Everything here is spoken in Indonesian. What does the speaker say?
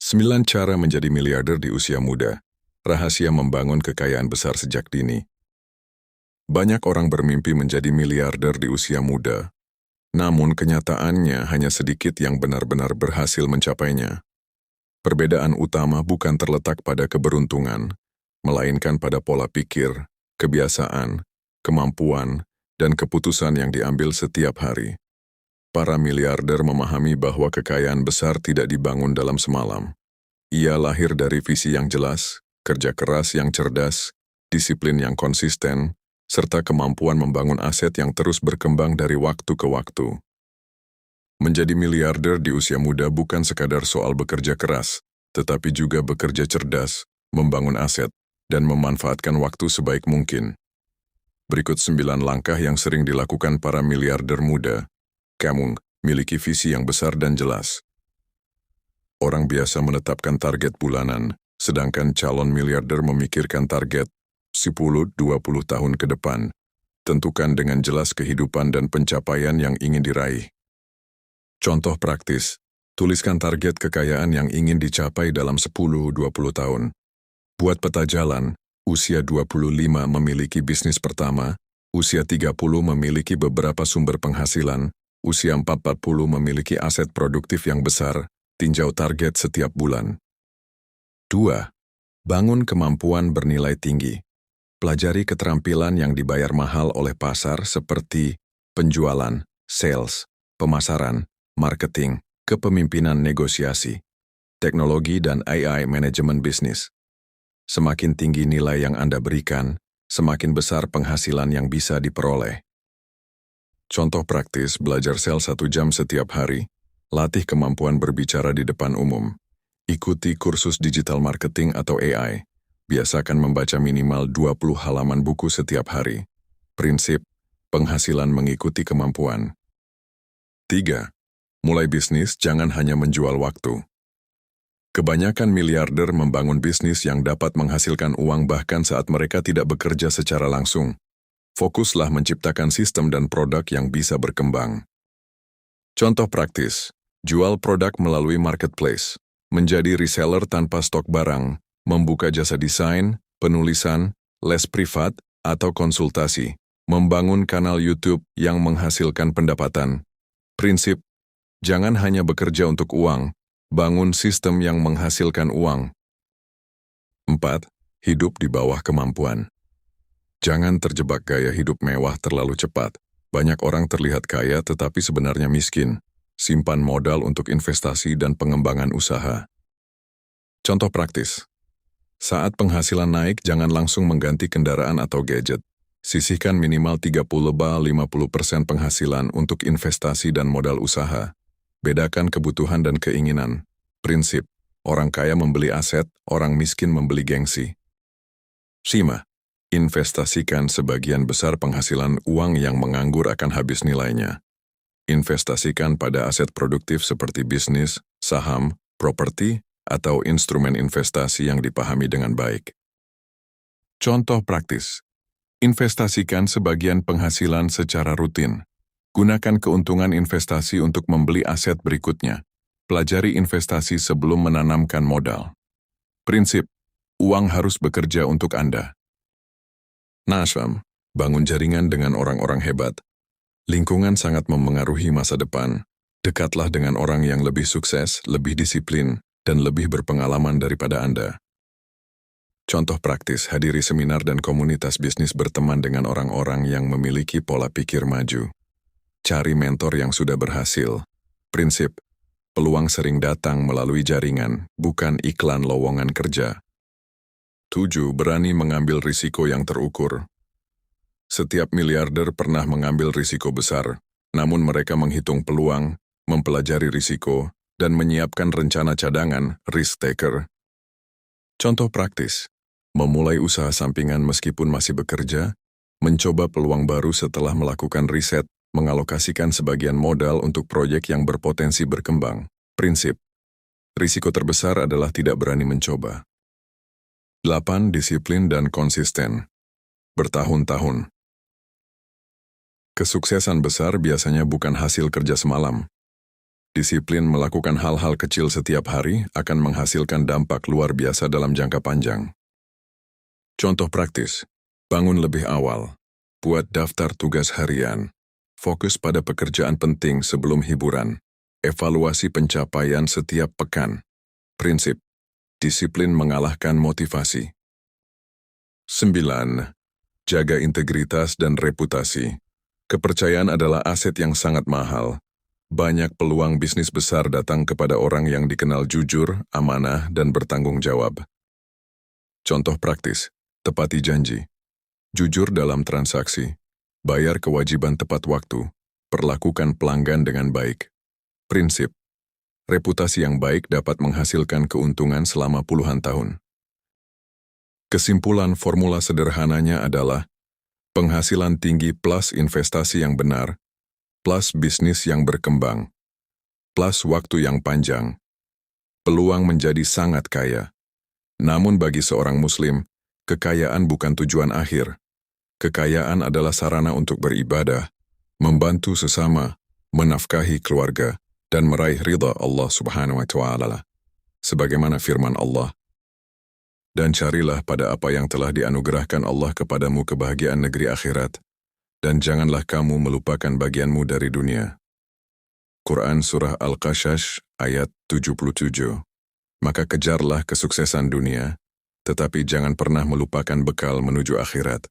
9 cara menjadi miliarder di usia muda. Rahasia membangun kekayaan besar sejak dini. Banyak orang bermimpi menjadi miliarder di usia muda, namun kenyataannya hanya sedikit yang benar-benar berhasil mencapainya. Perbedaan utama bukan terletak pada keberuntungan, melainkan pada pola pikir, kebiasaan, kemampuan, dan keputusan yang diambil setiap hari. Para miliarder memahami bahwa kekayaan besar tidak dibangun dalam semalam. Ia lahir dari visi yang jelas, kerja keras yang cerdas, disiplin yang konsisten, serta kemampuan membangun aset yang terus berkembang dari waktu ke waktu. Menjadi miliarder di usia muda bukan sekadar soal bekerja keras, tetapi juga bekerja cerdas, membangun aset, dan memanfaatkan waktu sebaik mungkin. Berikut 9 langkah yang sering dilakukan para miliarder muda. Kamu miliki visi yang besar dan jelas. Orang biasa menetapkan target bulanan, sedangkan calon miliarder memikirkan target 10-20 tahun ke depan. Tentukan dengan jelas kehidupan dan pencapaian yang ingin diraih. Contoh praktis, tuliskan target kekayaan yang ingin dicapai dalam 10-20 tahun. Buat peta jalan, usia 25 memiliki bisnis pertama, usia 30 memiliki beberapa sumber penghasilan, usia 40 memiliki aset produktif yang besar, tinjau target setiap bulan. 2. Bangun kemampuan bernilai tinggi. Pelajari keterampilan yang dibayar mahal oleh pasar seperti penjualan, sales, pemasaran, marketing, kepemimpinan negosiasi, teknologi dan AI manajemen bisnis. Semakin tinggi nilai yang Anda berikan, semakin besar penghasilan yang bisa diperoleh. Contoh praktis, belajar sales 1 jam setiap hari, latih kemampuan berbicara di depan umum, ikuti kursus digital marketing atau AI, biasakan membaca minimal 20 halaman buku setiap hari. Prinsip, penghasilan mengikuti kemampuan. 3. Mulai bisnis jangan hanya menjual waktu. Kebanyakan miliarder membangun bisnis yang dapat menghasilkan uang bahkan saat mereka tidak bekerja secara langsung. Fokuslah menciptakan sistem dan produk yang bisa berkembang. Contoh praktis, jual produk melalui marketplace, menjadi reseller tanpa stok barang, membuka jasa desain, penulisan, les privat, atau konsultasi, membangun kanal YouTube yang menghasilkan pendapatan. Prinsip, jangan hanya bekerja untuk uang, bangun sistem yang menghasilkan uang. 4. Hidup di bawah kemampuan. Jangan terjebak gaya hidup mewah terlalu cepat. Banyak orang terlihat kaya tetapi sebenarnya miskin. Simpan modal untuk investasi dan pengembangan usaha. Contoh praktis. Saat penghasilan naik, jangan langsung mengganti kendaraan atau gadget. Sisihkan minimal 30-50% penghasilan untuk investasi dan modal usaha. Bedakan kebutuhan dan keinginan. Prinsip, orang kaya membeli aset, orang miskin membeli gengsi. 5. Investasikan sebagian besar penghasilan. Uang yang menganggur akan habis nilainya. Investasikan pada aset produktif seperti bisnis, saham, properti, atau instrumen investasi yang dipahami dengan baik. Contoh praktis. Investasikan sebagian penghasilan secara rutin. Gunakan keuntungan investasi untuk membeli aset berikutnya. Pelajari investasi sebelum menanamkan modal. Prinsip, uang harus bekerja untuk Anda. Nasam, bangun jaringan dengan orang-orang hebat. Lingkungan sangat memengaruhi masa depan. Dekatlah dengan orang yang lebih sukses, lebih disiplin, dan lebih berpengalaman daripada Anda. Contoh praktis, hadiri seminar dan komunitas bisnis, berteman dengan orang-orang yang memiliki pola pikir maju. Cari mentor yang sudah berhasil. Prinsip, peluang sering datang melalui jaringan, bukan iklan lowongan kerja. 7. Berani mengambil risiko yang terukur. Setiap miliarder pernah mengambil risiko besar, namun mereka menghitung peluang, mempelajari risiko, dan menyiapkan rencana cadangan, risk taker. Contoh praktis, memulai usaha sampingan meskipun masih bekerja, mencoba peluang baru setelah melakukan riset, mengalokasikan sebagian modal untuk proyek yang berpotensi berkembang. Prinsip, risiko terbesar adalah tidak berani mencoba. 8. Disiplin dan konsisten. Bertahun-tahun. Kesuksesan besar biasanya bukan hasil kerja semalam. Disiplin melakukan hal-hal kecil setiap hari akan menghasilkan dampak luar biasa dalam jangka panjang. Contoh praktis, bangun lebih awal, buat daftar tugas harian, fokus pada pekerjaan penting sebelum hiburan, evaluasi pencapaian setiap pekan. Prinsip, disiplin mengalahkan motivasi. 9. Jaga integritas dan reputasi. Kepercayaan adalah aset yang sangat mahal. Banyak peluang bisnis besar datang kepada orang yang dikenal jujur, amanah, dan bertanggung jawab. Contoh praktis, tepati janji. Jujur dalam transaksi, bayar kewajiban tepat waktu, perlakukan pelanggan dengan baik. Prinsip, reputasi yang baik dapat menghasilkan keuntungan selama puluhan tahun. Kesimpulan formula sederhananya adalah penghasilan tinggi plus investasi yang benar, plus bisnis yang berkembang, plus waktu yang panjang, peluang menjadi sangat kaya. Namun bagi seorang Muslim, kekayaan bukan tujuan akhir. Kekayaan adalah sarana untuk beribadah, membantu sesama, menafkahi keluarga, dan meraih ridha Allah Subhanahu wa Ta'ala. Sebagaimana firman Allah, dan carilah pada apa yang telah dianugerahkan Allah kepadamu kebahagiaan negeri akhirat, dan janganlah kamu melupakan bagianmu dari dunia. Quran Surah Al-Qasas ayat 77. Maka kejarlah kesuksesan dunia, tetapi jangan pernah melupakan bekal menuju akhirat.